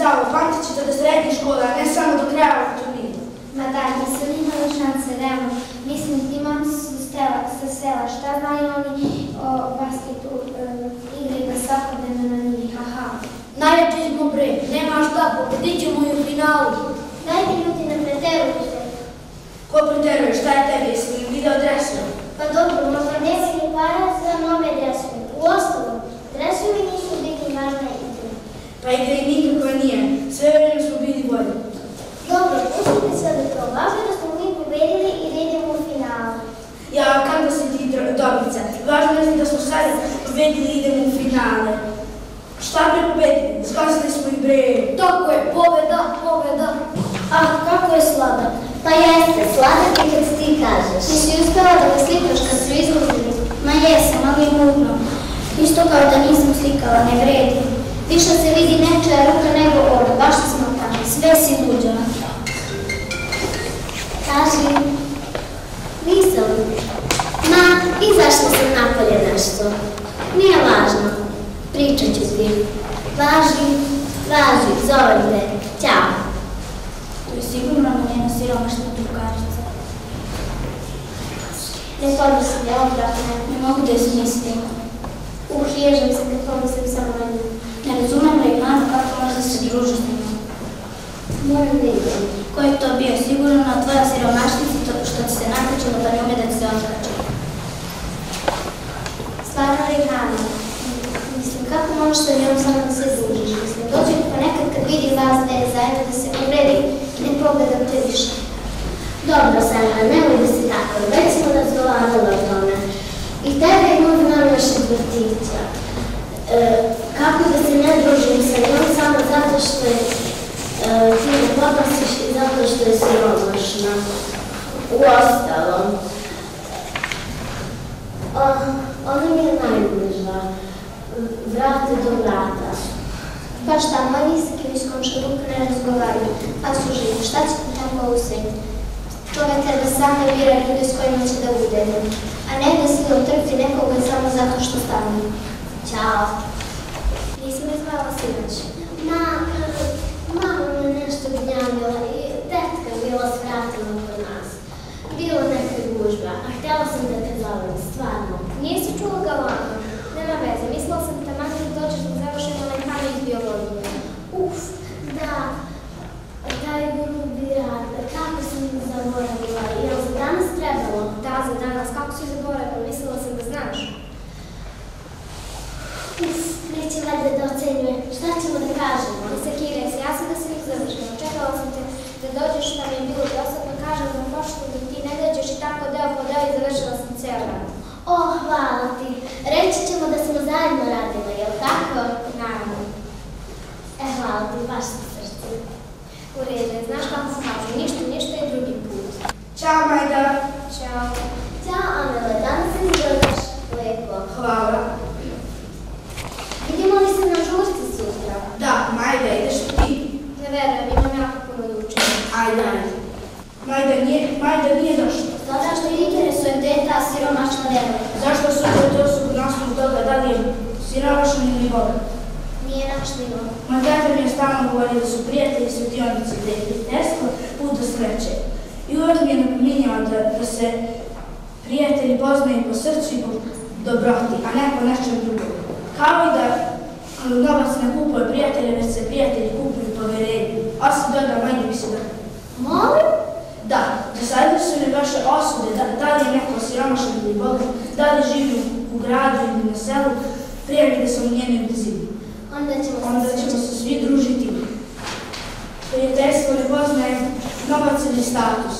potencijal, pamtit ćete do srednje škole, a ne samo do kraja ovog turnira. Ma da, nisu imali šanse, realno. Mislim, ti momci su sa sela, šta znaju oni o basketu, igri da svakodnevno na njih, aha. Najjači smo bre, nema šta, pobedit ćemo i u finalu. Dajte ljudi ne preterujte. Ko preteruje, šta je tebi, jesi li video dresove? Pa dobro, možda nema ni para za nove dresove. U osnovu, dresovi nisu biti važna igra. Pa igra i nikakva nije, sve vreme smo bili bolji. Dobro, pustite sve da to. Važno je da smo mi pobedili i da idemo u finalu. Ja, kako si ti Dobrica? Važno je da smo sad pobedili i idemo u finale. Šta pre pobedili? Skazali smo i bre. Tako je, pobeda, pobeda. Ah, kako je sladak. Pa jeste, sladak je kad ti kažeš. Ti si uspela da me slikaš kad su izgubili? Ma jesam, ali mutno. Isto kao da nisam slikala, ne vredi. Više se vidi nečija ruka nego oda, baš se smotam. Sve si luđa. Kaži. Nisam. Ma, izašla sam napolje nešto. Nije važno. Pričat ću ti. Važi, zovem te. Ćao. To je sigurno njena siromašna drugarica. Ne pomislim, je odvratno. Ne mogu da je smislim. Ježem se kad pomislim samo na nju. Ne razumem Rejhana kako može da se druži s njima. Moram da idem. Ko je to bio? Sigurno tvoja siromašnica što ti se nakačilo da ne ume da ti se otkače. Stvarno Rejhana. Mislim, kako možeš sa njom samo da se družiš? Mislim, dođe ponekad kad vidi vas da je zajedno da se uvredi i ne pogledam te više. Dobro, Sandra, nemoj da si tako. Već smo razgovarali o tome. I tebe je moj znam našeg vrtića. Kako da se ne družim sa njom samo zato što je ti ne podnosiš i zato što je siromašna. Uostalom, ona mi je najbliža. Vrate do vrata. Pa šta, moji sa kim iz komšiluka ne razgovaraju, a su živi. Šta će ti tako usrediti? Čovek treba sam da bira ljude s kojima će da udede, a ne da si otrpi nekoga samo zato što stavim. Ćao. Nisi me zvala sinoć? Mama me nešto gnjavila i tetka bila svratila kod nas. Bilo neka gužba, a htjela sam da te zovem, stvarno. Nisi čula galama? Nema veze, mislila sam taman da dođeš da završimo lekane iz biologije. Uf, da. Taj grubi rad, kako sam zaboravila, jel za danas trebalo? Da, za danas, kako si zaboravila, mislila sam da znaš. Uf, neće valjda da ocenjuje, šta ćemo da kažemo? Ne sekiraj se, ja sam da se ih završila, čekala sam te da dođeš, šta mi je bilo dosadno, kažem na poštu da ti ne dođeš i tako deo po deo i završila sam cijel rad. O, hvala ti, reći ćemo da smo zajedno radili, jel tako? Naravno. Hvala ti, baš sa srce. U redu, znaš kako se kaže, ništa je drugi put. Ćao, Majda. Ćao. Ćao, Amele, danas se izgledaš lepo. Hvala. Vidimo li se na žurci sutra? Da, Majda, ideš li ti? Ne verujem, imam jako puno da učim. Ajde. Majda nije došla. Zato što interesuje gde je ta siromašna devojka. Zašto su to su na osnovu toga da li je siromašan ili bogat? Nije naš nivo. Moj tata mi je stalno govorio da su prijatelji svetionice prijateljstva put do sreće. I uvek mi je napominjao da se prijatelji poznaju po srcu i po dobroti, a ne po nečem drugom. Kao i da novac ne kupuje prijatelje, već se prijatelji kupuju poverenje. Osim toga, manje bi se da... Molim? Da, dosadili su mi vaše osude, da li je neko siromašan ili bogat, da li živi u gradu ili na selu, prije mi da sam u njenoj blizini. Onda ćemo se svi družiti. Prijateljstvo ne poznaje novac ili status.